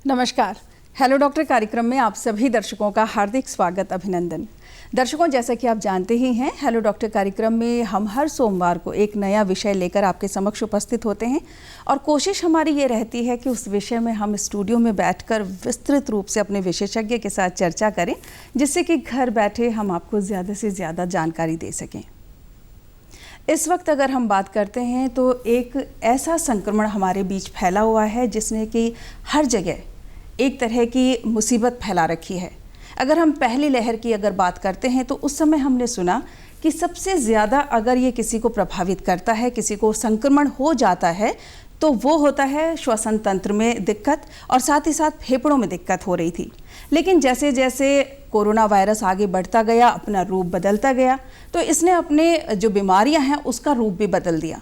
नमस्कार। Hello doctor कार्यक्रम में आप सभी दर्शकों का हार्दिक स्वागत, अभिनंदन। दर्शकों, जैसा कि आप जानते ही हैं, हेलो डॉक्टर कार्यक्रम में हम हर सोमवार को एक नया विषय लेकर आपके समक्ष उपस्थित होते हैं और कोशिश हमारी ये रहती है कि उस विषय में हम स्टूडियो में बैठकर विस्तृत रूप से अपने विशेषज्ञ के साथ चर्चा करें, जिससे कि घर बैठे हम आपको ज़्यादा से ज़्यादा जानकारी दे सकें। इस वक्त अगर हम बात करते हैं तो एक ऐसा संक्रमण हमारे बीच फैला हुआ है जिसने कि हर जगह एक तरह की मुसीबत फैला रखी है। अगर हम पहली लहर की अगर बात करते हैं तो उस समय हमने सुना कि सबसे ज़्यादा अगर ये किसी को प्रभावित करता है, किसी को संक्रमण हो जाता है, तो वो होता है श्वसन तंत्र में दिक्कत और साथ ही साथ फेफड़ों में दिक्कत हो रही थी। लेकिन जैसे जैसे कोरोना वायरस आगे बढ़ता गया, अपना रूप बदलता गया, तो इसने अपने जो बीमारियां हैं उसका रूप भी बदल दिया।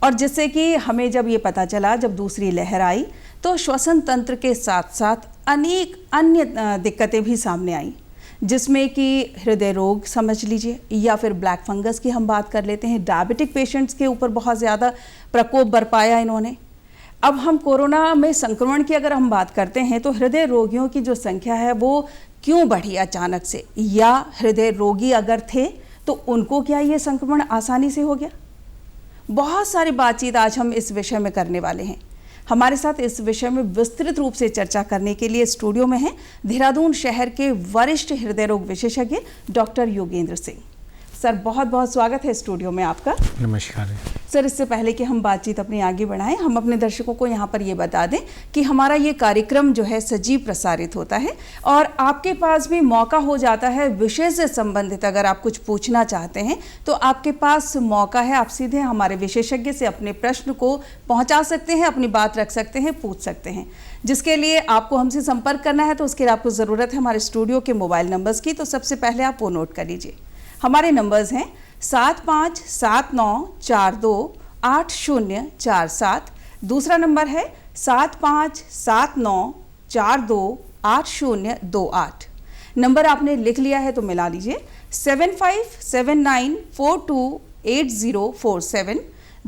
और जिससे कि हमें जब ये पता चला, जब दूसरी लहर आई, तो श्वसन तंत्र के साथ साथ अनेक अन्य दिक्कतें भी सामने आई, जिसमें कि हृदय रोग समझ लीजिए, या फिर ब्लैक फंगस की हम बात कर लेते हैं। डायबिटिक पेशेंट्स के ऊपर बहुत ज़्यादा प्रकोप बरपाया इन्होंने। अब हम कोरोना में संक्रमण की अगर हम बात करते हैं तो हृदय रोगियों की जो संख्या है वो क्यों बढ़ी अचानक से, या हृदय रोगी अगर थे तो उनको क्या ये संक्रमण आसानी से हो गया? बहुत सारी बातचीत आज हम इस विषय में करने वाले हैं। हमारे साथ इस विषय में विस्तृत रूप से चर्चा करने के लिए स्टूडियो में हैं देहरादून शहर के वरिष्ठ हृदय रोग विशेषज्ञ डॉक्टर योगेंद्र सिंह। सर, बहुत बहुत स्वागत है स्टूडियो में आपका। नमस्कार सर, इससे पहले कि हम बातचीत अपनी आगे बढ़ाएं, हम अपने दर्शकों को यहाँ पर ये बता दें कि हमारा ये कार्यक्रम जो है सजीव प्रसारित होता है और आपके पास भी मौका हो जाता है विषय से संबंधित अगर आप कुछ पूछना चाहते हैं तो आपके पास मौका है, आप सीधे हमारे विशेषज्ञ से अपने प्रश्न को पहुँचा सकते हैं, अपनी बात रख सकते हैं, पूछ सकते हैं। जिसके लिए आपको हमसे संपर्क करना है तो उसके लिए आपको ज़रूरत है हमारे स्टूडियो के मोबाइल नंबर्स की। तो सबसे पहले आप वो नोट कर लीजिए। हमारे नंबर्स हैं 7579428047। दूसरा नंबर है 7579428028। नंबर आपने लिख लिया है तो मिला लीजिए 7579428047।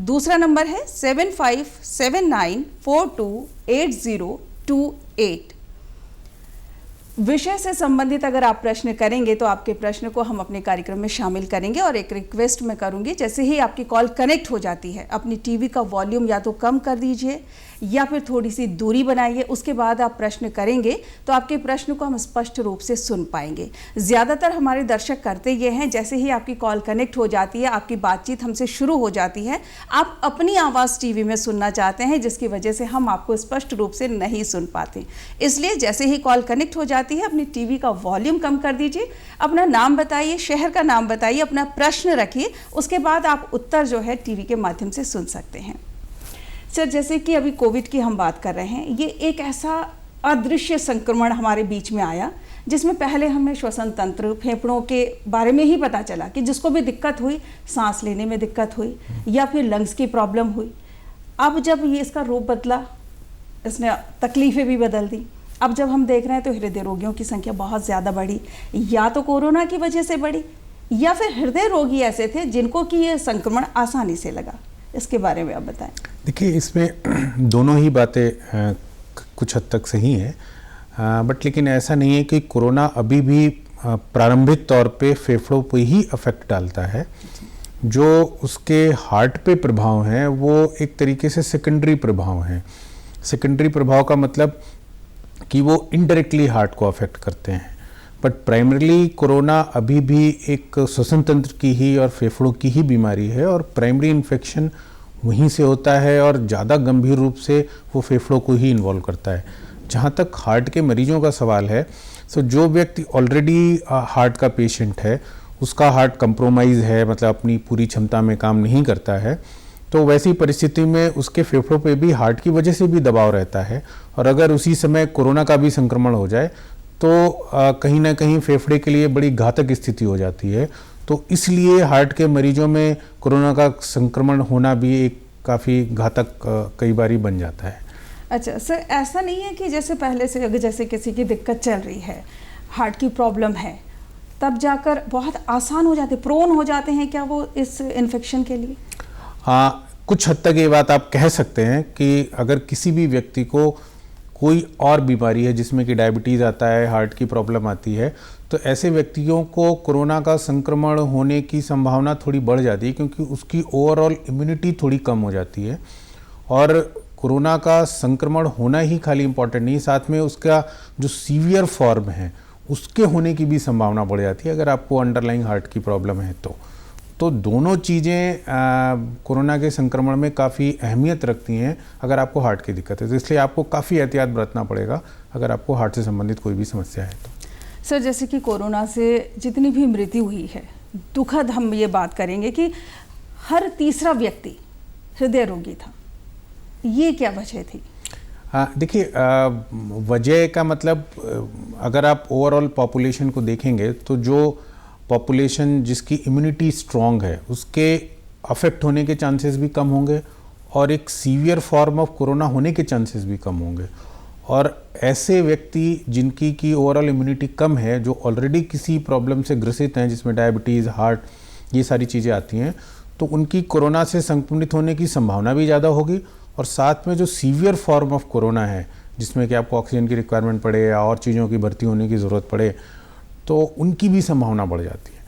दूसरा नंबर है 7579428028। विषय से संबंधित अगर आप प्रश्न करेंगे तो आपके प्रश्न को हम अपने कार्यक्रम में शामिल करेंगे। और एक रिक्वेस्ट मैं करूंगी, जैसे ही आपकी कॉल कनेक्ट हो जाती है, अपनी टीवी का वॉल्यूम या तो कम कर दीजिए या फिर थोड़ी सी दूरी बनाइए। उसके बाद आप प्रश्न करेंगे तो आपके प्रश्न को हम स्पष्ट रूप से सुन पाएंगे। ज़्यादातर हमारे दर्शक करते ये हैं, जैसे ही आपकी कॉल कनेक्ट हो जाती है, आपकी बातचीत हमसे शुरू हो जाती है, आप अपनी आवाज़ टीवी में सुनना चाहते हैं, जिसकी वजह से हम आपको स्पष्ट रूप से नहीं सुन पाते। इसलिए जैसे ही कॉल कनेक्ट हो जाती है अपनी टीवी का वॉल्यूम कम कर दीजिए, अपना नाम बताइए, शहर का नाम बताइए, अपना प्रश्न रखिए, उसके बाद आप उत्तर जो है टीवी के माध्यम से सुन सकते हैं। सर, जैसे कि अभी कोविड की हम बात कर रहे हैं, ये एक ऐसा अदृश्य संक्रमण हमारे बीच में आया जिसमें पहले हमें श्वसन तंत्र, फेफड़ों के बारे में ही पता चला कि जिसको भी दिक्कत हुई, सांस लेने में दिक्कत हुई या फिर लंग्स की प्रॉब्लम हुई। अब जब ये इसका रूप बदला, इसने तकलीफ़ें भी बदल दी। अब जब हम देख रहे हैं तो हृदय रोगियों की संख्या बहुत ज़्यादा बढ़ी, या तो कोरोना की वजह से बढ़ी या फिर हृदय रोगी ऐसे थे जिनको कि ये संक्रमण आसानी से लगा। इसके बारे में आप बताएं। देखिए, इसमें दोनों ही बातें कुछ हद तक सही हैं, बट लेकिन ऐसा नहीं है कि कोरोना अभी भी प्रारंभिक तौर पे फेफड़ों पे ही अफेक्ट डालता है। जो उसके हार्ट पे प्रभाव हैं वो एक तरीके से सेकेंडरी प्रभाव हैं। सेकेंडरी प्रभाव का मतलब कि वो इनडायरेक्टली हार्ट को अफेक्ट करते हैं, बट प्राइमरीली कोरोना अभी भी एक श्वसन तंत्र की ही और फेफड़ों की ही बीमारी है और प्राइमरी इन्फेक्शन वहीं से होता है और ज़्यादा गंभीर रूप से वो फेफड़ों को ही इन्वॉल्व करता है। जहाँ तक हार्ट के मरीजों का सवाल है, तो जो व्यक्ति ऑलरेडी हार्ट का पेशेंट है, उसका हार्ट कंप्रोमाइज़ है, मतलब अपनी पूरी क्षमता में काम नहीं करता है, तो वैसी परिस्थिति में उसके फेफड़ों पे भी हार्ट की वजह से भी दबाव रहता है। और अगर उसी समय कोरोना का भी संक्रमण हो जाए तो कहीं ना कहीं फेफड़े के लिए बड़ी घातक स्थिति हो जाती है। तो इसलिए हार्ट के मरीजों में कोरोना का संक्रमण होना भी एक काफ़ी घातक कई बारी बन जाता है। अच्छा सर, ऐसा नहीं है कि जैसे पहले से अगर जैसे किसी की दिक्कत चल रही है, हार्ट की प्रॉब्लम है, तब जाकर बहुत आसान हो जाते, प्रोन हो जाते हैं क्या वो इस इन्फेक्शन के लिए? हाँ, कुछ हद तक ये बात आप कह सकते हैं कि अगर किसी भी व्यक्ति को कोई और बीमारी है जिसमें कि डायबिटीज़ आता है, हार्ट की प्रॉब्लम आती है, तो ऐसे व्यक्तियों को कोरोना का संक्रमण होने की संभावना थोड़ी बढ़ जाती है, क्योंकि उसकी ओवरऑल इम्यूनिटी थोड़ी कम हो जाती है। और कोरोना का संक्रमण होना ही खाली इम्पॉर्टेंट नहीं, साथ में उसका जो सीवियर फॉर्म है उसके होने की भी संभावना बढ़ जाती है अगर आपको अंडरलाइंग हार्ट की प्रॉब्लम है तो दोनों चीज़ें कोरोना के संक्रमण में काफ़ी अहमियत रखती हैं अगर आपको हार्ट की दिक्कत है। तो इसलिए आपको काफ़ी एहतियात बरतना पड़ेगा अगर आपको हार्ट से संबंधित कोई भी समस्या है तो। सर, जैसे कि कोरोना से जितनी भी मृत्यु हुई है, दुखद हम ये बात करेंगे कि हर तीसरा व्यक्ति हृदय रोगी था, ये क्या वजह थी? देखिए, वजह का मतलब अगर आप ओवरऑल पॉपुलेशन को देखेंगे तो जो पॉपुलेशन जिसकी इम्यूनिटी स्ट्रॉन्ग है उसके अफेक्ट होने के चांसेस भी कम होंगे और एक सीवियर फॉर्म ऑफ कोरोना होने के चांसेस भी कम होंगे। और ऐसे व्यक्ति जिनकी की ओवरऑल इम्यूनिटी कम है, जो ऑलरेडी किसी प्रॉब्लम से ग्रसित हैं जिसमें डायबिटीज़, हार्ट, ये सारी चीज़ें आती हैं, तो उनकी कोरोना से संक्रमित होने की संभावना भी ज़्यादा होगी। और साथ में जो सीवियर फॉर्म ऑफ कोरोना है जिसमें कि आपको ऑक्सीजन की रिक्वायरमेंट पड़े या और चीज़ों की भर्ती होने की ज़रूरत पड़े, तो उनकी भी संभावना बढ़ जाती है।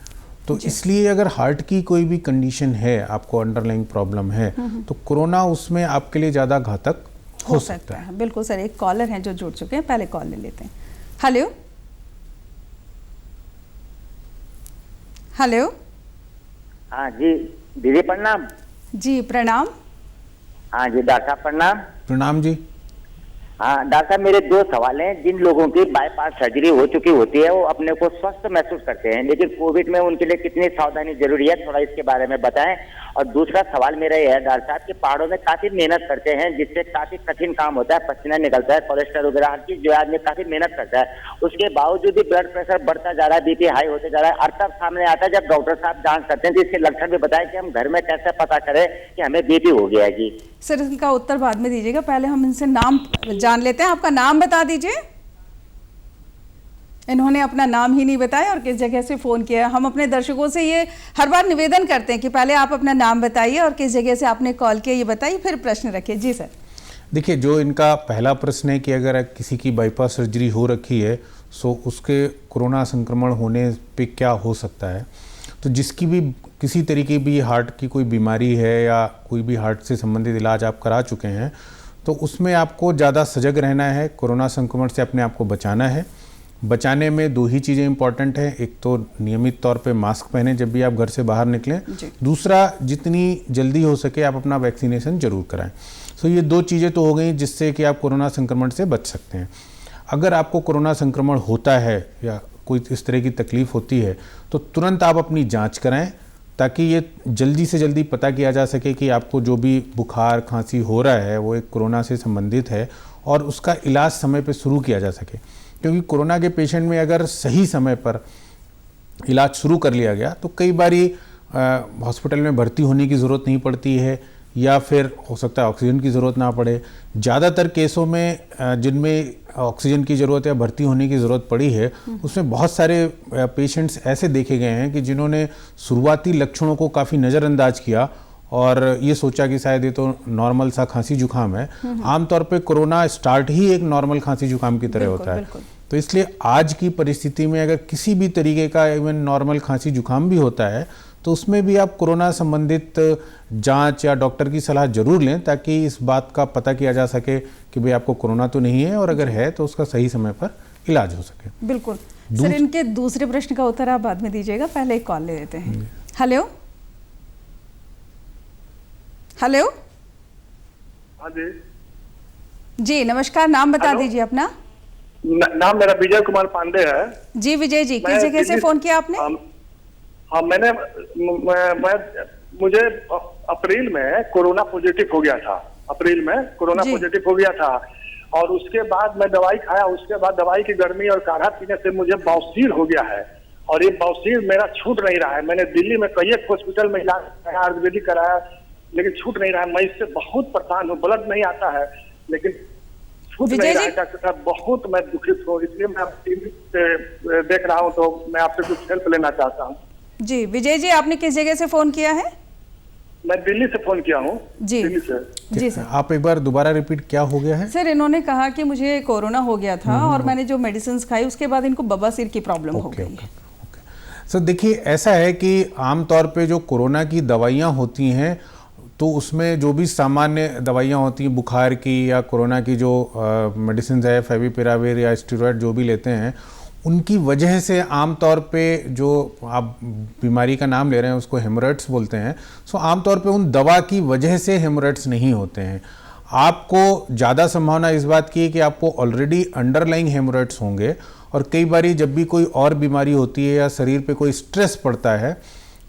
तो इसलिए अगर हार्ट की कोई भी कंडीशन है, आपको अंडरलाइंग प्रॉब्लम है, तो कोरोना उसमें आपके लिए ज़्यादा घातक हो सकता है। बिल्कुल सर, एक कॉलर हैं जो जुड़ चुके हैं, पहले कॉल ले लेते हैं। Hello hello. हाँ जी दीदी प्रणाम। जी प्रणाम। हाँ जी डॉक्टर साहब प्रणाम। प्रणाम जी। हाँ डॉक्टर साहब, मेरे दो सवाल हैं। जिन लोगों की बाईपास सर्जरी हो चुकी होती है वो अपने को स्वस्थ महसूस करते हैं, लेकिन कोविड में उनके लिए कितनी सावधानी जरूरी है, थोड़ा इसके बारे में बताएं। और दूसरा सवाल मेरा यह है डॉक्टर साहब कि पहाड़ों में काफी मेहनत करते हैं जिससे काफी कठिन काम होता है, पसीना निकलता है, कोलेस्ट्रॉल वगैरह हर चीज जो आदमी काफी मेहनत करता है, उसके बावजूद भी ब्लड प्रेशर बढ़ता जा रहा है, बीपी हाई होते जा रहा है, और तब सामने आता है जब डॉक्टर साहब जांच करते हैं तो इसके लक्षण भी बताएं कि हम घर में कैसे पता करें कि हमें बीपी हो गया है। जी सर, इसका उत्तर बाद में दीजिएगा, पहले हम इनसे नाम जान लेते हैं। आपका नाम बता दीजिए। इन्होंने अपना नाम ही नहीं बताया और किस जगह से फ़ोन किया। हम अपने दर्शकों से ये हर बार निवेदन करते हैं कि पहले आप अपना नाम बताइए और किस जगह से आपने कॉल किया ये बताइए, फिर प्रश्न रखिए। जी सर। देखिए, जो इनका पहला प्रश्न है कि अगर किसी की बाईपास सर्जरी हो रखी है सो उसके कोरोना संक्रमण होने पे क्या हो सकता है, तो जिसकी भी किसी तरीके भी हार्ट की कोई बीमारी है या कोई भी हार्ट से संबंधित इलाज आप करा चुके हैं, तो उसमें आपको ज़्यादा सजग रहना है। कोरोना संक्रमण से अपने आप को बचाना है। बचाने में दो ही चीज़ें इंपॉर्टेंट हैं, एक तो नियमित तौर पे मास्क पहने जब भी आप घर से बाहर निकलें, दूसरा जितनी जल्दी हो सके आप अपना वैक्सीनेशन जरूर कराएं। सो ये दो चीज़ें तो हो गई जिससे कि आप कोरोना संक्रमण से बच सकते हैं। अगर आपको कोरोना संक्रमण होता है या कोई इस तरह की तकलीफ होती है तो तुरंत आप अपनी जांच कराएं ताकि ये जल्दी से जल्दी पता किया जा सके कि आपको जो भी बुखार खांसी हो रहा है वो एक कोरोना से संबंधित है और उसका इलाज समय पर शुरू किया जा सके। क्योंकि कोरोना के पेशेंट में अगर सही समय पर इलाज शुरू कर लिया गया तो कई बारी हॉस्पिटल में भर्ती होने की ज़रूरत नहीं पड़ती है या फिर हो सकता है ऑक्सीजन की ज़रूरत ना पड़े। ज़्यादातर केसों में जिनमें ऑक्सीजन की ज़रूरत या भर्ती होने की ज़रूरत पड़ी है उसमें बहुत सारे पेशेंट्स ऐसे देखे गए हैं कि जिन्होंने शुरुआती लक्षणों को काफ़ी नज़रअंदाज किया और ये सोचा कि शायद ये तो नॉर्मल सा खांसी जुकाम है। आमतौर पे कोरोना स्टार्ट ही एक नॉर्मल खांसी जुकाम की तरह होता है। तो इसलिए आज की परिस्थिति में अगर किसी भी तरीके का इवन नॉर्मल खांसी जुकाम भी होता है तो उसमें भी आप कोरोना संबंधित जांच या डॉक्टर की सलाह जरूर लें ताकि इस बात का पता किया जा सके कि भाई आपको कोरोना तो नहीं है और अगर है तो उसका सही समय पर इलाज हो सके। बिल्कुल सर, इनके दूसरे प्रश्न का उत्तर आप बाद में दीजिएगा, पहले एक कॉल ले लेते हैं। Hello hello. हाँ जी जी नमस्कार, नाम बता दीजिए अपना। नाम मेरा विजय कुमार पांडे है। जी विजय जी, किस जगह से फोन किया आपने? हाँ मुझे अप्रैल में कोरोना पॉजिटिव हो गया था। अप्रैल में कोरोना पॉजिटिव हो गया था और उसके बाद मैं दवाई खाया। उसके बाद दवाई की गर्मी और काढ़ा पीने से मुझे बवासीर हो गया है और ये बवासीर मेरा छूट नहीं रहा है। मैंने दिल्ली में कई एक हॉस्पिटल में इलाज कराया, आयुर्वेदिक कराया, लेकिन छूट नहीं रहा है। मैं इससे बहुत परेशान हूँ। ब्लड नहीं आता है लेकिन छूट नहीं रहा है। डॉक्टर साहब बहुत मैं दुखित हूँ, इसलिए मैं टीवी पे देख रहा हूँ तो मैं आपसे कुछ हेल्प लेना चाहता हूँ। जी विजय जी, आपने किस जगह से फोन किया है? मैं दिल्ली से फोन किया हूँ। जी दिल्ली से। जी सर। आप एक बार दोबारा रिपीट, क्या हो गया है? सर इन्होंने कहा कि मुझे कोरोना हो गया था और मैंने जो मेडिसिन खाई उसके बाद इनको बवासीर की प्रॉब्लम हो गई है। सर देखिए, ऐसा है कि आमतौर पे जो कोरोना की दवाइयाँ होती हैं तो उसमें जो भी सामान्य दवाइयाँ होती हैं बुखार की या कोरोना की जो मेडिसिन है, फेविपिराविर या स्टेरॉइड जो भी लेते हैं, उनकी वजह से आमतौर पे जो आप बीमारी का नाम ले रहे हैं उसको हेमोरेट्स बोलते हैं। सो आमतौर पे उन दवा की वजह से हेमोरेट्स नहीं होते हैं। आपको ज़्यादा संभावना इस बात की है कि आपको ऑलरेडी अंडरलाइंग हेमोरेट्स होंगे, और कई बारी जब भी कोई और बीमारी होती है या शरीर पे कोई स्ट्रेस पड़ता है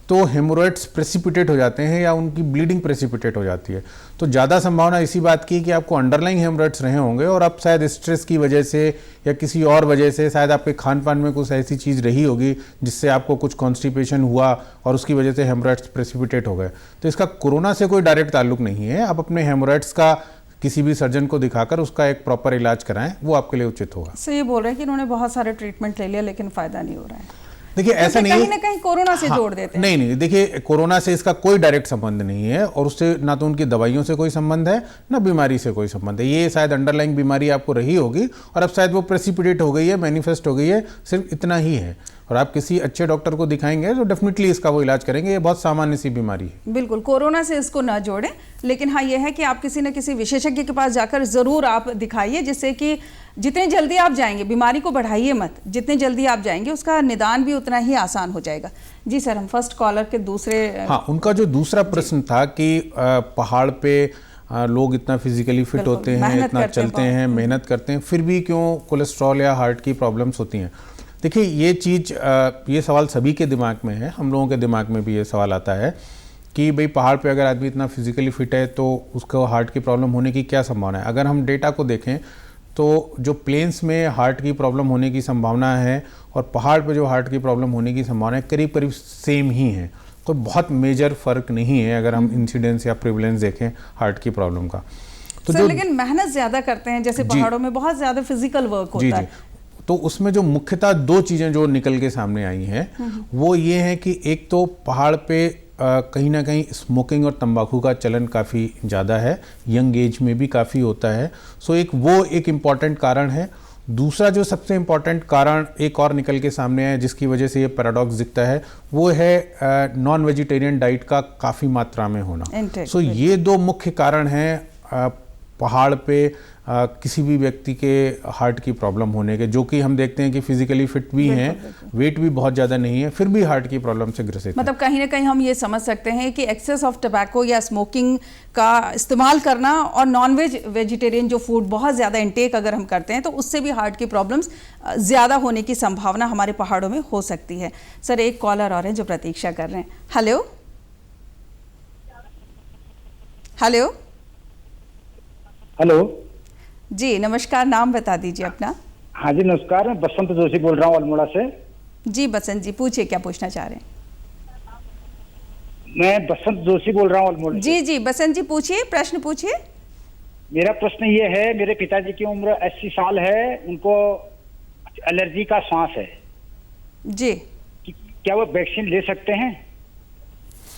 तो हेमोरेट्स प्रेसिपिटेट हो जाते हैं या उनकी ब्लीडिंग प्रेसिपिटेट हो जाती है। तो ज़्यादा संभावना इसी बात की कि आपको अंडरलाइंग हेमोरेट्स रहे होंगे और अब शायद स्ट्रेस की वजह से या किसी और वजह से, शायद आपके खान पान में कुछ ऐसी चीज़ रही होगी जिससे आपको कुछ कॉन्स्टिपेशन हुआ और उसकी वजह से हेमोरेट्स प्रेसिपिटेट हो गए। तो इसका कोरोना से कोई डायरेक्ट ताल्लुक नहीं है। आप अपने हेमोरेट्स का किसी भी सर्जन को दिखाकर उसका एक प्रॉपर इलाज कराएं, वो आपके लिए उचित होगा। सर ये बोल रहे हैं कि इन्होंने बहुत सारे ट्रीटमेंट ले लिया लेकिन फ़ायदा नहीं हो रहा है। देखिए ऐसा नहीं, कहीं ना कहीं कोरोना से जोड़ देते हैं। नहीं, देखिए कोरोना से इसका कोई डायरेक्ट संबंध नहीं है और उससे ना तो उनकी दवाइयों से कोई संबंध है ना बीमारी से कोई संबंध है। ये शायद अंडरलाइंग बीमारी आपको रही होगी और अब शायद वो प्रेसिपिटेट हो गई है, मैनिफेस्ट हो गई है, सिर्फ इतना ही है। और आप किसी अच्छे डॉक्टर को दिखाएंगे तो डेफिनेटली इसका वो इलाज करेंगे। ये बहुत सामान्य सी बीमारी है। बिल्कुल, कोरोना से इसको ना जोड़ें, लेकिन हाँ ये है कि आप किसी न किसी विशेषज्ञ के पास जाकर ज़रूर आप दिखाइए, जिससे कि जितने जल्दी आप जाएंगे, बीमारी को बढ़ाइए मत, जितने जल्दी आप जाएंगे उसका निदान भी उतना ही आसान हो जाएगा। जी सर, हम फर्स्ट कॉलर के दूसरे, हाँ, उनका जो दूसरा प्रश्न था कि पहाड़ पे लोग इतना फिजिकली फिट होते हैं, इतना चलते हैं, मेहनत करते हैं, फिर भी क्यों कोलेस्ट्रॉल या हार्ट की प्रॉब्लम्स होती हैं। देखिए ये चीज़, ये सवाल सभी के दिमाग में है, हम लोगों के दिमाग में भी ये सवाल आता है कि भाई पहाड़ पे अगर आदमी इतना फिजिकली फिट है तो उसको हार्ट की प्रॉब्लम होने की क्या संभावना है। अगर हम डेटा को देखें तो जो प्लेन्स में हार्ट की प्रॉब्लम होने की संभावना है और पहाड़ पे जो हार्ट की प्रॉब्लम होने की संभावना है करीब करीब सेम ही है। तो बहुत मेजर फ़र्क नहीं है अगर हम इंसिडेंस या प्रिवलेंस देखें हार्ट की प्रॉब्लम का। तो सर लेकिन मेहनत ज़्यादा करते हैं, जैसे पहाड़ों में बहुत ज़्यादा फिजिकल वर्क होता है। तो उसमें जो मुख्यतः दो चीज़ें जो निकल के सामने आई हैं वो ये है कि एक तो पहाड़ पे कहीं ना कहीं स्मोकिंग और तंबाकू का चलन काफ़ी ज़्यादा है, यंग एज में भी काफ़ी होता है। सो वो एक इम्पॉर्टेंट कारण है। दूसरा जो सबसे इम्पॉर्टेंट कारण एक और निकल के सामने है जिसकी वजह से ये पैराडॉक्स दिखता है, वो है नॉन वेजिटेरियन डाइट का काफ़ी मात्रा में होना। सो ये दो मुख्य कारण हैं पहाड़ पे किसी भी व्यक्ति के हार्ट की प्रॉब्लम होने के, जो कि हम देखते हैं कि फिजिकली फिट भी हैं, वेट भी बहुत ज़्यादा नहीं है, फिर भी हार्ट की प्रॉब्लम से ग्रसित। मतलब कहीं ना कहीं हम ये समझ सकते हैं कि एक्सेस ऑफ टबैको या स्मोकिंग का इस्तेमाल करना और नॉन वेजिटेरियन जो फूड बहुत ज़्यादा इंटेक अगर हम करते हैं तो उससे भी हार्ट की प्रॉब्लम्स ज़्यादा होने की संभावना हमारे पहाड़ों में हो सकती है। सर एक कॉलर और हैं जो प्रतीक्षा कर रहे हैं। हेलो हेलो हेलो जी नमस्कार, नाम बता दीजिए अपना। हाँ जी नमस्कार, मैं बसंत जोशी बोल रहा हूँ अल्मोड़ा से। जी बसंत जी पूछिए, क्या पूछना चाह रहे हैं? मैं बसंत जोशी बोल रहा हूँ अल्मोड़ा जी जी बसंत जी पूछिए, प्रश्न पूछिए। मेरा प्रश्न ये है, मेरे पिताजी की उम्र 80 साल है, उनको एलर्जी का सांस है जी, क्या वो वैक्सीन ले सकते हैं?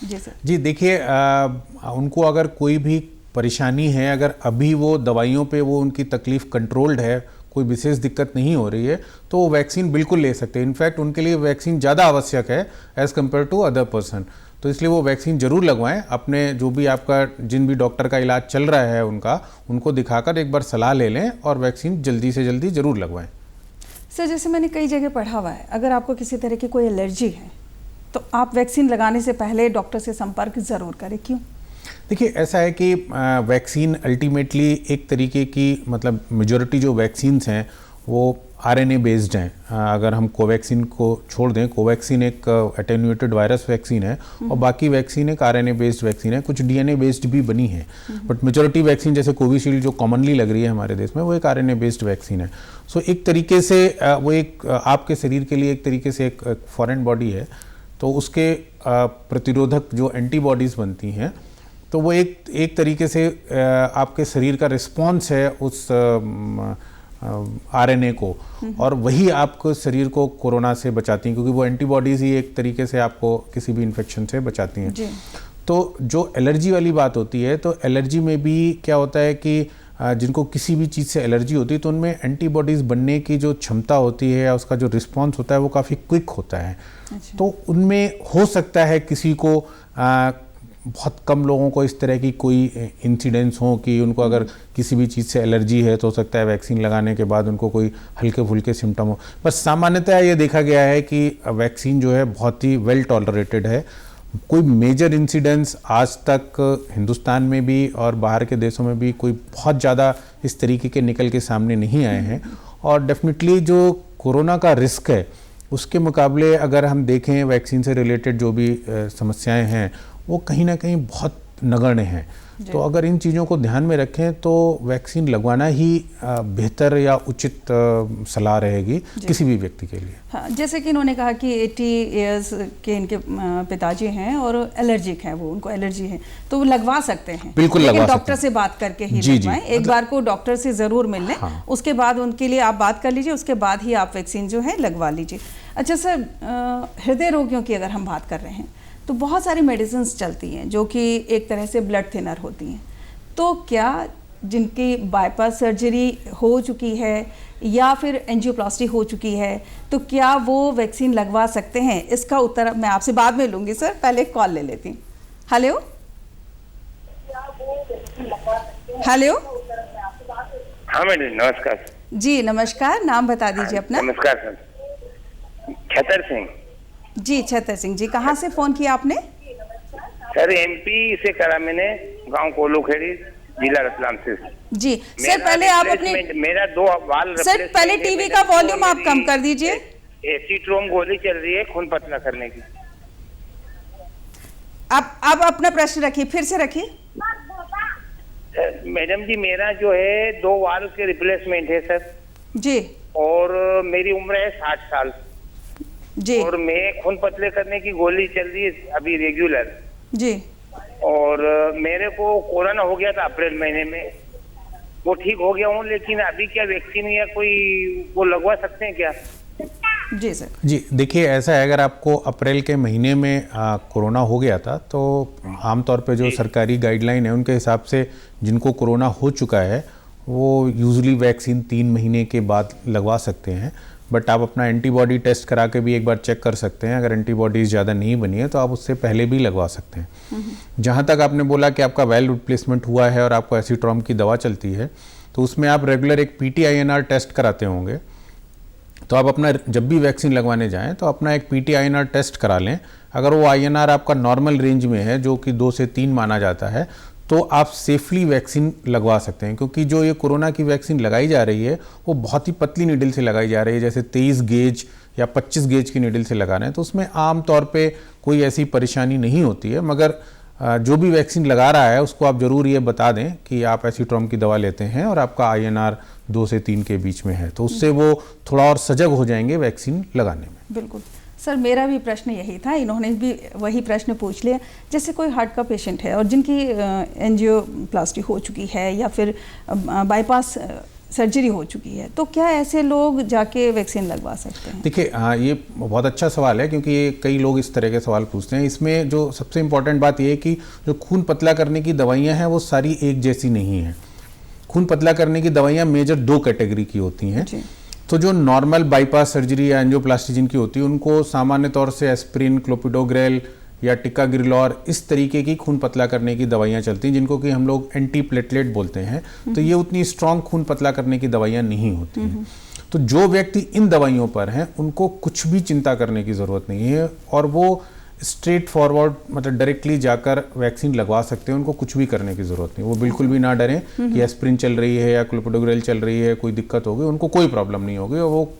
जी सर। जी देखिए, उनको अगर कोई भी परेशानी है, अगर अभी वो दवाइयों पे वो उनकी तकलीफ़ कंट्रोल्ड है, कोई विशेष दिक्कत नहीं हो रही है, तो वो वैक्सीन बिल्कुल ले सकते हैं। इनफैक्ट उनके लिए वैक्सीन ज़्यादा आवश्यक है as compare to other person. तो इसलिए वो वैक्सीन ज़रूर लगवाएं। अपने जो भी आपका जिन भी डॉक्टर का इलाज चल रहा है उनको दिखाकर एक बार सलाह ले लें और वैक्सीन जल्दी से जल्दी ज़रूर लगवाएं। सर जैसे मैंने कई जगह पढ़ा हुआ है, अगर आपको किसी तरह की कोई एलर्जी है तो आप वैक्सीन लगाने से पहले डॉक्टर से संपर्क ज़रूर करें। क्यों? देखिए ऐसा है कि वैक्सीन अल्टीमेटली एक तरीके की, मतलब मेजॉरिटी जो वैक्सीन्स हैं वो आरएनए बेस्ड हैं। अगर हम कोवैक्सीन को छोड़ दें, कोवैक्सीन एक एटेन्यूएटेड वायरस वैक्सीन है और बाकी वैक्सीन एक आरएनए बेस्ड वैक्सीन है, कुछ डीएनए बेस्ड भी बनी है, बट मेजॉरिटी वैक्सीन जैसे कोविशील्ड जो कॉमनली लग रही है हमारे देश में, वो एक आरएनए बेस्ड वैक्सीन है। सो एक तरीके से वो एक आपके शरीर के लिए एक तरीके से एक फॉरेन बॉडी है, तो उसके प्रतिरोधक जो एंटीबॉडीज़ बनती हैं तो वो एक तरीके से आपके शरीर का रिस्पॉन्स है उस आरएनए को, और वही आपको शरीर को कोरोना से बचाती हैं, क्योंकि वो एंटीबॉडीज़ ही एक तरीके से आपको किसी भी इन्फेक्शन से बचाती हैं। तो जो एलर्जी वाली बात होती है, तो एलर्जी में भी क्या होता है कि जिनको किसी भी चीज़ से एलर्जी होती है तो उनमें एंटीबॉडीज़ बनने की जो क्षमता होती है या उसका जो रिस्पॉन्स होता है वो काफ़ी क्विक होता है। अच्छा। तो उनमें हो सकता है किसी को बहुत कम लोगों को इस तरह की कोई इंसिडेंस हो कि उनको अगर किसी भी चीज़ से एलर्जी है तो हो सकता है वैक्सीन लगाने के बाद उनको कोई हल्के फुल्के सिम्टम हो। बस सामान्यतः ये देखा गया है कि वैक्सीन जो है बहुत ही वेल टॉलरेटेड है। कोई मेजर इंसिडेंस आज तक हिंदुस्तान में भी और बाहर के देशों में भी कोई बहुत ज़्यादा इस तरीके के निकल के सामने नहीं आए हैं। और डेफिनेटली जो कोरोना का रिस्क है उसके मुकाबले अगर हम देखें वैक्सीन से रिलेटेड जो भी समस्याएं हैं वो कहीं ना कहीं बहुत नगण्य हैं। तो अगर इन चीज़ों को ध्यान में रखें तो वैक्सीन लगवाना ही बेहतर या उचित सलाह रहेगी किसी भी व्यक्ति के लिए। हाँ, जैसे कि इन्होंने कहा कि 80 इयर्स के इनके पिताजी हैं और एलर्जिक हैं, वो उनको एलर्जी है तो वो लगवा सकते हैं। बिल्कुल लगवा सकते हैं, डॉक्टर से बात करके ही जी, लगवाएं। एक बार को डॉक्टर से ज़रूर मिल लें। हाँ। उसके बाद उनके लिए आप बात कर लीजिए, उसके बाद ही आप वैक्सीन जो है लगवा लीजिए। अच्छा सर, हृदय रोगियों की अगर हम बात कर रहे हैं तो बहुत सारी मेडिसिन्स चलती हैं जो कि एक तरह से ब्लड थिनर होती हैं। तो क्या जिनकी बाईपास सर्जरी हो चुकी है या फिर एंजियोप्लास्टी हो चुकी है तो क्या वो वैक्सीन लगवा सकते हैं? इसका उत्तर मैं आपसे बाद में लूँगी सर, पहले एक कॉल ले लेती हूँ। Hello hello. हाँ मैडम नमस्कार। जी नमस्कार, नाम बता दीजिए अपना। नमस्कार सर, छतर सिंह। जी छतर सिंह जी, कहाँ से फ़ोन किया आपने? सर एमपी से करा मैंने, गांव कोलोखेड़ी, जिला रतलाम से। जी सर, पहले आप अपने मेरा 2 वाल सर पहले टीवी का वॉल्यूम आप कम कर दीजिए। एसीट्रोम गोली चल रही है खून पतला करने की। आप अपना प्रश्न रखिए, फिर से रखिए। मैडम जी मेरा जो है 2 वाल के रिप्लेसमेंट है सर जी, और मेरी उम्र है 60 साल जी, और मैं खून पतले करने की गोली चल रही है अभी रेगुलर जी। और मेरे को कोरोना हो गया था अप्रैल महीने में, वो ठीक हो गया हूँ, लेकिन अभी क्या वैक्सीन या कोई वो लगवा सकते हैं क्या? जी सर। जी देखिए, ऐसा है अगर आपको अप्रैल के महीने में कोरोना हो गया था तो आमतौर पे जो सरकारी गाइडलाइन है उनके हिसाब से जिनको कोरोना हो चुका है वो यूजुअली वैक्सीन 3 महीने के बाद लगवा सकते हैं। बट आप अपना एंटीबॉडी टेस्ट करा के भी एक बार चेक कर सकते हैं। अगर एंटीबॉडीज़ ज़्यादा नहीं बनी है तो आप उससे पहले भी लगवा सकते हैं। जहाँ तक आपने बोला कि आपका वेल रिप्लेसमेंट हुआ है और आपको एसीट्रॉम की दवा चलती है तो उसमें आप रेगुलर एक PT-INR टेस्ट कराते होंगे। तो आप अपना जब भी वैक्सीन लगवाने जाएं तो अपना एक PT-INR टेस्ट करा लें। अगर वो INR आपका नॉर्मल रेंज में है जो कि 2 से 3 माना जाता है तो आप सेफली वैक्सीन लगवा सकते हैं। क्योंकि जो ये कोरोना की वैक्सीन लगाई जा रही है वो बहुत ही पतली नीडल से लगाई जा रही है, जैसे 23 गेज या 25 गेज की नीडल से लगा रहे हैं। तो उसमें आम तौर पे कोई ऐसी परेशानी नहीं होती है। मगर जो भी वैक्सीन लगा रहा है उसको आप ज़रूर ये बता दें कि आप एसीट्रॉम की दवा लेते हैं और आपका INR 2 से 3 के बीच में है, तो उससे वो थोड़ा और सजग हो जाएंगे वैक्सीन लगाने में। बिल्कुल सर, मेरा भी प्रश्न यही था, इन्होंने भी वही प्रश्न पूछ लिया। जैसे कोई हार्ट का पेशेंट है और जिनकी एंजियोप्लास्टी हो चुकी है या फिर बाईपास सर्जरी हो चुकी है तो क्या ऐसे लोग जाके वैक्सीन लगवा सकते हैं? देखिए हाँ, ये बहुत अच्छा सवाल है क्योंकि ये कई लोग इस तरह के सवाल पूछते हैं। इसमें जो सबसे इम्पोर्टेंट बात ये है कि जो खून पतला करने की दवाइयाँ हैं वो सारी एक जैसी नहीं हैं। खून पतला करने की दवाइयाँ मेजर 2 कैटेगरी की होती हैं। तो जो नॉर्मल बाईपास सर्जरी या एंजियोप्लास्टी जिनकी होती है उनको सामान्य तौर से एस्प्रिन, क्लोपिडोग्रेल या टिकाग्रिलोर इस तरीके की खून पतला करने की दवाइयाँ चलती हैं जिनको कि हम लोग एंटी प्लेटलेट बोलते हैं। तो ये उतनी स्ट्रॉन्ग खून पतला करने की दवाइयाँ नहीं होती हैं। तो जो व्यक्ति इन दवाइयों पर हैं उनको कुछ भी चिंता करने की ज़रूरत नहीं है और वो स्ट्रेट फॉरवर्ड मतलब डायरेक्टली जाकर वैक्सीन लगवा सकते हैं। उनको कुछ भी करने की ज़रूरत नहीं, वो बिल्कुल भी ना डरें कि एस्प्रिन चल रही है या क्लोपिडोग्रेल चल रही है, कोई दिक्कत होगी, उनको कोई प्रॉब्लम नहीं होगी और वो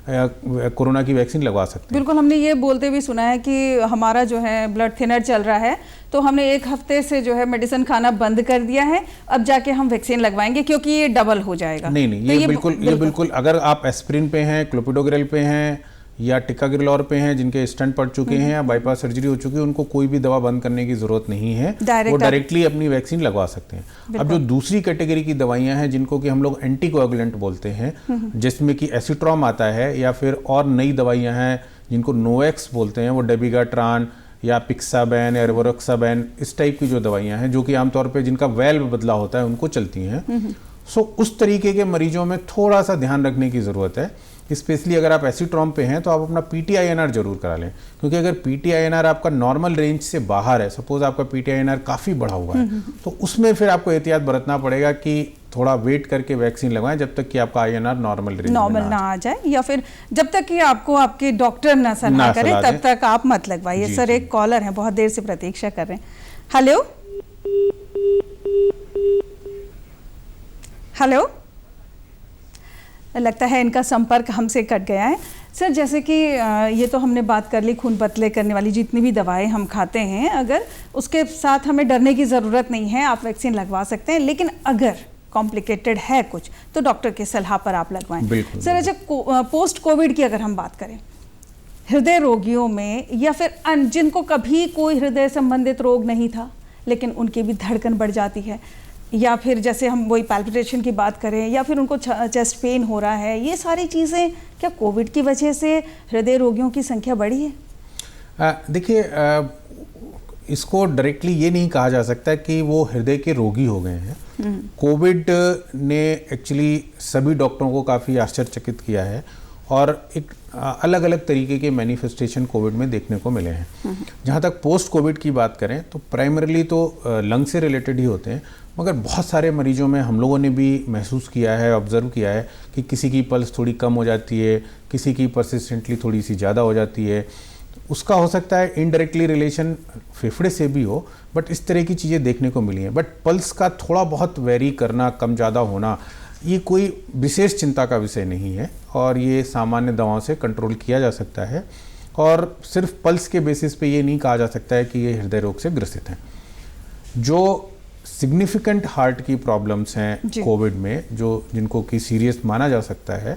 कोरोना की वैक्सीन लगवा सकते हैं। बिल्कुल, हमने ये बोलते भी सुना है कि हमारा जो है ब्लड थिनर चल रहा है तो हमने 1 हफ्ते से जो है मेडिसिन खाना बंद कर दिया है, अब जाके हम वैक्सीन लगवाएंगे क्योंकि ये डबल हो जाएगा। नहीं, ये बिल्कुल अगर आप एस्प्रिन पे हैं, क्लोपिडोग्रेल पे हैं या टिकाग्रिलोर पे हैं जिनके स्टंट पड़ चुके हैं या बाईपास सर्जरी हो चुकी है उनको कोई भी दवा बंद करने की जरूरत नहीं है, वो डायरेक्टली अपनी वैक्सीन लगवा सकते हैं। अब जो दूसरी कैटेगरी की दवाइयां हैं जिनको कि हम लोग एंटीकोएगुलेंट बोलते हैं, जिसमें कि एसीट्रॉम आता है या फिर और नई दवाइयां हैं जिनको नोवेक्स बोलते हैं, वो डेबिगाट्रान या पिक्साबैन, एरवोरक्साबैन, इस टाइप की जो दवाइयाँ हैं जो कि आमतौर पे जिनका वेल्व बदला होता है उनको चलती हैं। सो उस तरीके के मरीजों में थोड़ा सा ध्यान रखने की ज़रूरत है। स्पेशली अगर आप एसीट्रॉम पे हैं तो आप अपना PTINR जरूर करा लें, क्योंकि अगर PTINR आपका नॉर्मल रेंज से बाहर है, सपोज आपका PTINR काफ़ी बढ़ा हुआ है, तो उसमें फिर आपको एहतियात बरतना पड़ेगा कि थोड़ा वेट करके वैक्सीन लगवाएं जब तक कि आपका INR नॉर्मल रेंज नॉर्मल ना आ जाए, या फिर जब तक कि आपको आपके डॉक्टर ना सलाह करे तब तक आप मत लगवाइए। सर एक कॉलर है, बहुत देर से प्रतीक्षा कर रहे हैं। हेलो हेलो, लगता है इनका संपर्क हमसे कट गया है। सर जैसे कि ये तो हमने बात कर ली खून पतले करने वाली जितनी भी दवाएं हम खाते हैं, अगर उसके साथ हमें डरने की ज़रूरत नहीं है, आप वैक्सीन लगवा सकते हैं। लेकिन अगर कॉम्प्लिकेटेड है कुछ तो डॉक्टर की सलाह पर आप लगवाएं। सर अच्छा, पोस्ट कोविड की अगर हम बात करें, हृदय रोगियों में या फिर जिनको कभी कोई हृदय संबंधित रोग नहीं था लेकिन उनकी भी धड़कन बढ़ जाती है, या फिर जैसे हम वही पैल्पिटेशन की बात करें, या फिर उनको चेस्ट पेन हो रहा है, ये सारी चीज़ें क्या कोविड की वजह से हृदय रोगियों की संख्या बढ़ी है? देखिए, इसको डायरेक्टली ये नहीं कहा जा सकता कि वो हृदय के रोगी हो गए हैं। कोविड ने एक्चुअली सभी डॉक्टरों को काफ़ी आश्चर्यचकित किया है और एक अलग अलग तरीके के मैनिफेस्टेशन कोविड में देखने को मिले हैं। जहाँ तक पोस्ट कोविड की बात करें तो प्राइमरीली तो लंग से रिलेटेड ही होते हैं, मगर बहुत सारे मरीजों में हम लोगों ने भी महसूस किया है, ऑब्जर्व किया है कि किसी की पल्स थोड़ी कम हो जाती है, किसी की परसिस्टेंटली थोड़ी सी ज़्यादा हो जाती है। उसका हो सकता है इनडायरेक्टली रिलेशन फेफड़े से भी हो, बट इस तरह की चीज़ें देखने को मिली हैं। बट पल्स का थोड़ा बहुत वेरी करना, कम ज़्यादा होना, ये कोई विशेष चिंता का विषय नहीं है और ये सामान्य दवाओं से कंट्रोल किया जा सकता है। और सिर्फ पल्स के बेसिस पे ये नहीं कहा जा सकता है कि ये हृदय रोग से ग्रसित हैं। जो सिग्निफिकेंट हार्ट की प्रॉब्लम्स हैं कोविड में, जो जिनको कि सीरियस माना जा सकता है,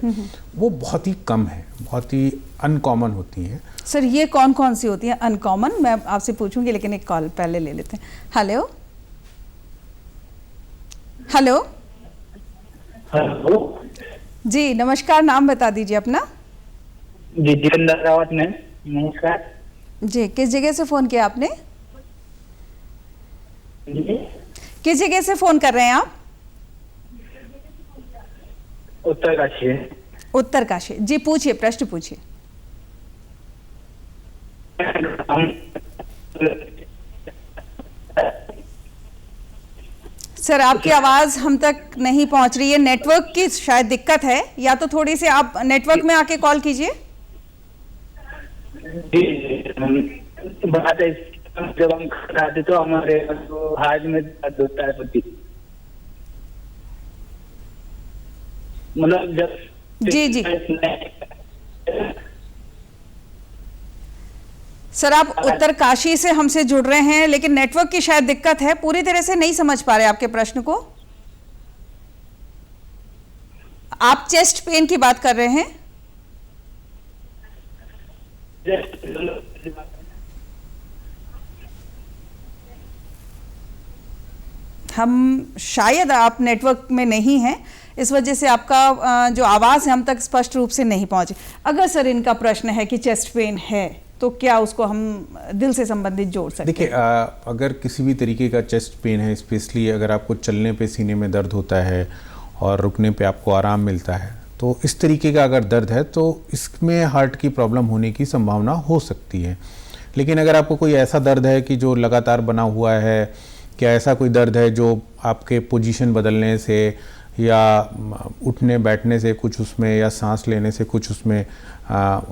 वो बहुत ही कम है, बहुत ही अनकॉमन होती हैं। सर ये कौन कौन सी होती हैं अनकॉमन, मैं आपसे पूछूंगी, लेकिन एक कॉल पहले ले लेते हैं। हेलो हेलो हेलो जी, नमस्कार, नाम बता दीजिए अपना। जी जितेंद्र रावत ने, नमस्कार जी। किस जगह से फ़ोन किया आपने? जी किस जगह से फ़ोन कर रहे हैं आप? उत्तरकाशी। उत्तरकाशी, जी पूछिए, प्रश्न पूछिए। सर आपकी आवाज़ हम तक नहीं पहुंच रही है, नेटवर्क की शायद दिक्कत है, या तो थोड़ी सी आप नेटवर्क में आके कॉल कीजिए। बात है, जब हम खाते तो हमारे हाथ में दर्द होता है, मतलब जब जी जी सर, आप उत्तरकाशी से हमसे जुड़ रहे हैं, लेकिन नेटवर्क की शायद दिक्कत है, पूरी तरह से नहीं समझ पा रहे आपके प्रश्न को। आप चेस्ट पेन की बात कर रहे हैं? हम शायद आप नेटवर्क में नहीं हैं, इस वजह से आपका जो आवाज़ है हम तक स्पष्ट रूप से नहीं पहुंची। अगर सर इनका प्रश्न है कि चेस्ट पेन है तो क्या उसको हम दिल से संबंधित जोड़ सकते हैं? देखिए, अगर किसी भी तरीके का चेस्ट पेन है, स्पेशली अगर आपको चलने पे सीने में दर्द होता है और रुकने पे आपको आराम मिलता है, तो इस तरीके का अगर दर्द है तो इसमें हार्ट की प्रॉब्लम होने की संभावना हो सकती है। लेकिन अगर आपको कोई ऐसा दर्द है कि जो लगातार बना हुआ है, क्या ऐसा कोई दर्द है जो आपके पोजीशन बदलने से या उठने बैठने से कुछ उसमें, या सांस लेने से कुछ उसमें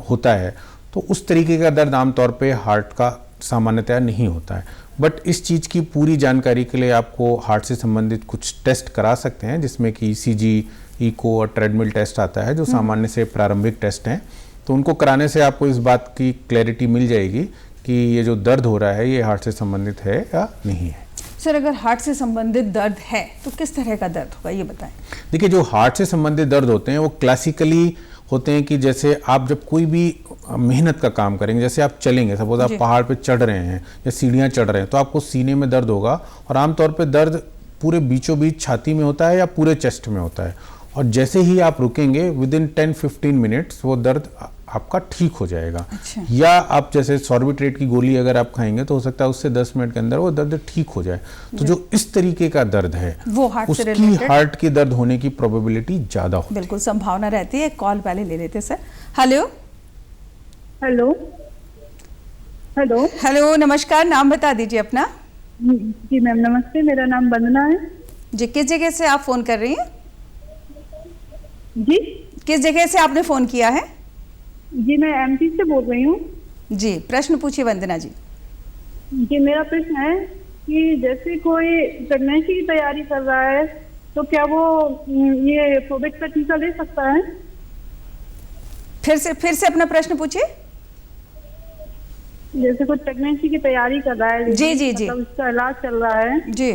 होता है, तो उस तरीके का दर्द आमतौर पे हार्ट का सामान्यतया नहीं होता है। बट इस चीज़ की पूरी जानकारी के लिए आपको हार्ट से संबंधित कुछ टेस्ट करा सकते हैं, जिसमें कि ECG, इको और ट्रेडमिल टेस्ट आता है, जो सामान्य से प्रारंभिक टेस्ट हैं। तो उनको कराने से आपको इस बात की क्लैरिटी मिल जाएगी कि ये जो दर्द हो रहा है ये हार्ट से संबंधित है या नहीं है। सर अगर हार्ट से संबंधित दर्द है तो किस तरह का दर्द होगा, ये बताएं। देखिए, जो हार्ट से संबंधित दर्द होते हैं वो क्लासिकली होते हैं कि जैसे आप जब कोई भी मेहनत का काम करेंगे, जैसे आप चलेंगे, सपोज आप पहाड़ पे चढ़ रहे हैं या सीढ़ियाँ चढ़ रहे हैं, तो आपको सीने में दर्द होगा और आमतौर पे दर्द पूरे बीचों बीच छाती में होता है या पूरे चेस्ट में होता है। और जैसे ही आप रुकेंगे, विद इन 10-15 मिनट्स वो दर्द आपका ठीक हो जाएगा। अच्छा। या आप जैसे सॉर्बिट्रेट की गोली अगर आप खाएंगे तो हो सकता है उससे 10 मिनट के अंदर वो दर्द ठीक हो जाए। तो जो इस तरीके का दर्द है वो हार्ट से उसकी रिलेटेड हार्ट की दर्द होने की प्रोबेबिलिटी ज्यादा होती है। बिल्कुल संभावना रहती है। कॉल पहले ले लेते sir. Hello hello hello hello, नमस्कार, नाम बता दीजिए अपना। जी मैम नमस्ते, मेरा नाम वंदना है। जी, किस जगह से आप फोन कर रही हैं? जी किस जगह से आपने फोन किया है? जी मैं एमपी से बोल रही हूँ। जी, प्रश्न पूछिए वंदना जी। जी मेरा प्रश्न है कि जैसे कोई प्रेगनेंसी की तैयारी कर रहा है तो क्या वो ये कोविड का टीका ले सकता है? फिर से अपना प्रश्न पूछिए। जैसे कोई प्रेगनेंसी की तैयारी कर रहा है, जी, जी, जी। मतलब उसका इलाज चल रहा है, जी,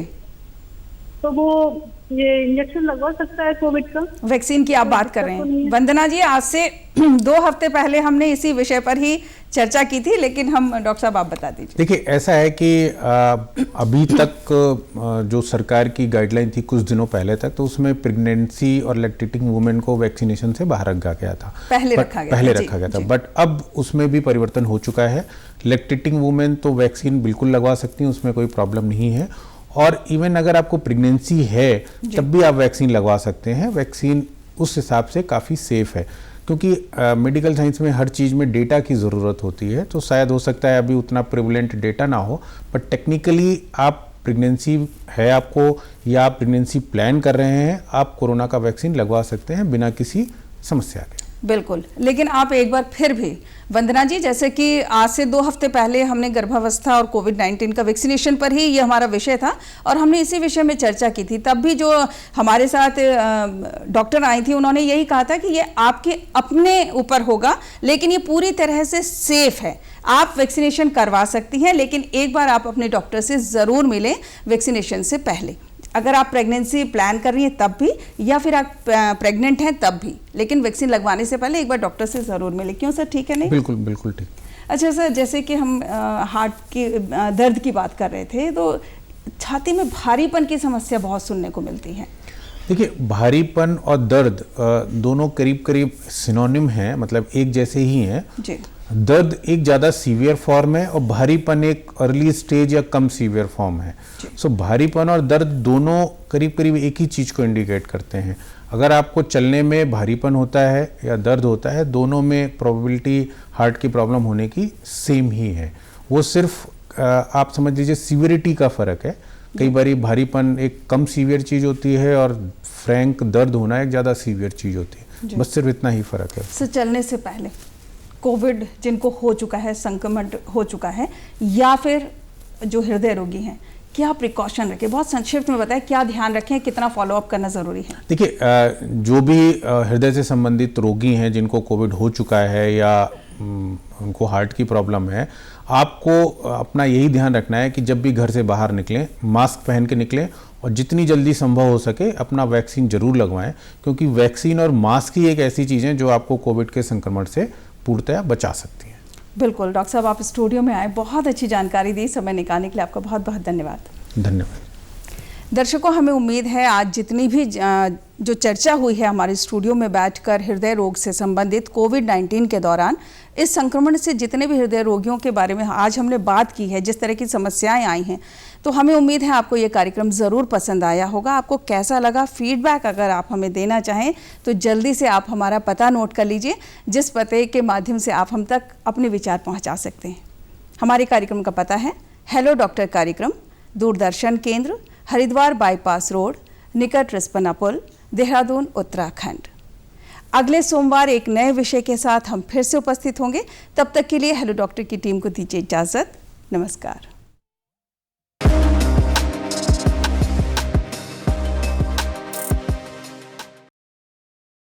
तो वो ये इंजेक्शन लगवा सकता है कोविड का? वैक्सीन की आप बात कर रहे हैं वंदना जी। आज से 2 हफ्ते पहले हमने इसी विषय पर ही चर्चा की थी, लेकिन हम डॉक्टर साहब आप बता दीजिए। देखिए, ऐसा है कि अभी तक जो सरकार की गाइडलाइन थी कुछ दिनों पहले तक, तो उसमें प्रेगनेंसी और लैक्टेटिंग वुमेन को वैक्सीनेशन से बाहर रखा गया था। पहले रखा गया था, बट अब उसमें भी परिवर्तन हो चुका है। लैक्टेटिंग वुमेन तो वैक्सीन बिल्कुल लगवा सकती हैं, उसमें कोई प्रॉब्लम नहीं है। और इवन अगर आपको प्रेगनेंसी है तब भी आप वैक्सीन लगवा सकते हैं। वैक्सीन उस हिसाब से काफ़ी सेफ है, क्योंकि मेडिकल साइंस में हर चीज़ में डेटा की ज़रूरत होती है। तो शायद हो सकता है अभी उतना प्रिवलेंट डेटा ना हो, बट टेक्निकली आप प्रेगनेंसी है आपको या आप प्रेगनेंसी प्लान कर रहे हैं, आप कोरोना का वैक्सीन लगवा सकते हैं बिना किसी समस्या के। बिल्कुल, लेकिन आप एक बार फिर भी वंदना जी, जैसे कि आज से 2 हफ्ते पहले हमने गर्भावस्था और कोविड-19 का वैक्सीनेशन पर ही ये हमारा विषय था और हमने इसी विषय में चर्चा की थी। तब भी जो हमारे साथ डॉक्टर आई थी उन्होंने यही कहा था कि ये आपके अपने ऊपर होगा, लेकिन ये पूरी तरह से सेफ है, आप वैक्सीनेशन करवा सकती हैं, लेकिन एक बार आप अपने डॉक्टर से ज़रूर मिलें वैक्सीनेशन से पहले। अगर आप प्रेगनेंसी प्लान कर रही हैं तब भी, या फिर आप प्रेग्नेंट हैं तब भी, लेकिन वैक्सीन लगवाने से पहले एक बार डॉक्टर से ज़रूर मिले। क्यों सर, ठीक है नहीं? बिल्कुल बिल्कुल ठीक। अच्छा सर, जैसे कि हम हार्ट की दर्द की बात कर रहे थे, तो छाती में भारीपन की समस्या बहुत सुनने को मिलती है। देखिए, भारीपन और दर्द दोनों करीब करीब सिनोनिम हैं, मतलब एक जैसे ही हैं जी। दर्द एक ज़्यादा सीवियर फॉर्म है और भारीपन एक अर्ली स्टेज या कम सीवियर फॉर्म है। सो भारीपन और दर्द दोनों करीब करीब एक ही चीज़ को इंडिकेट करते हैं। अगर आपको चलने में भारीपन होता है या दर्द होता है, दोनों में प्रोबेबिलिटी हार्ट की प्रॉब्लम होने की सेम ही है। वो सिर्फ आप समझ लीजिए सीवियरिटी का फ़र्क है। कई बार भारीपन एक कम सीवियर चीज़ होती है और फ्रैंक दर्द होना एक ज़्यादा सीवियर चीज़ होती है, बस सिर्फ इतना ही फ़र्क है। सर, चलने से पहले कोविड जिनको हो चुका है, संक्रमण हो चुका है, या फिर जो हृदय रोगी हैं, क्या प्रिकॉशन रखें? बहुत संक्षिप्त में बताएं, क्या ध्यान रखें, कितना फॉलोअप करना ज़रूरी है? देखिए, जो भी हृदय से संबंधित रोगी हैं जिनको कोविड हो चुका है या उनको हार्ट की प्रॉब्लम है, आपको अपना यही ध्यान रखना है कि जब भी घर से बाहर निकलें मास्क पहन के निकलें और जितनी जल्दी संभव हो सके अपना वैक्सीन जरूर लगवाएं, क्योंकि वैक्सीन और मास्क ही एक ऐसी चीज़ें जो आपको कोविड के संक्रमण से पूर्णतया बचा सकती हैं। बिल्कुल डॉक्टर साहब, आप स्टूडियो में आए, बहुत अच्छी जानकारी दी, समय निकालने के लिए आपका बहुत बहुत धन्यवाद। धन्यवाद। दर्शकों, हमें उम्मीद है आज जितनी भी जो चर्चा हुई है हमारे स्टूडियो में बैठकर हृदय रोग से संबंधित कोविड-19 के दौरान, इस संक्रमण से जितने भी हृदय रोगियों के बारे में आज हमने बात की है, जिस तरह की समस्याएं आई हैं, तो हमें उम्मीद है आपको ये कार्यक्रम ज़रूर पसंद आया होगा। आपको कैसा लगा, फीडबैक अगर आप हमें देना चाहें तो जल्दी से आप हमारा पता नोट कर लीजिए, जिस पते के माध्यम से आप हम तक अपने विचार पहुँचा सकते हैं। हमारे कार्यक्रम का पता है हेलो डॉक्टर कार्यक्रम, दूरदर्शन केंद्र, हरिद्वार बाईपास रोड, निकट रिस्पना पुल, देहरादून, उत्तराखंड। अगले सोमवार एक नए विषय के साथ हम फिर से उपस्थित होंगे। तब तक के लिए हेलो डॉक्टर की टीम को दीजिए इजाज़त। नमस्कार।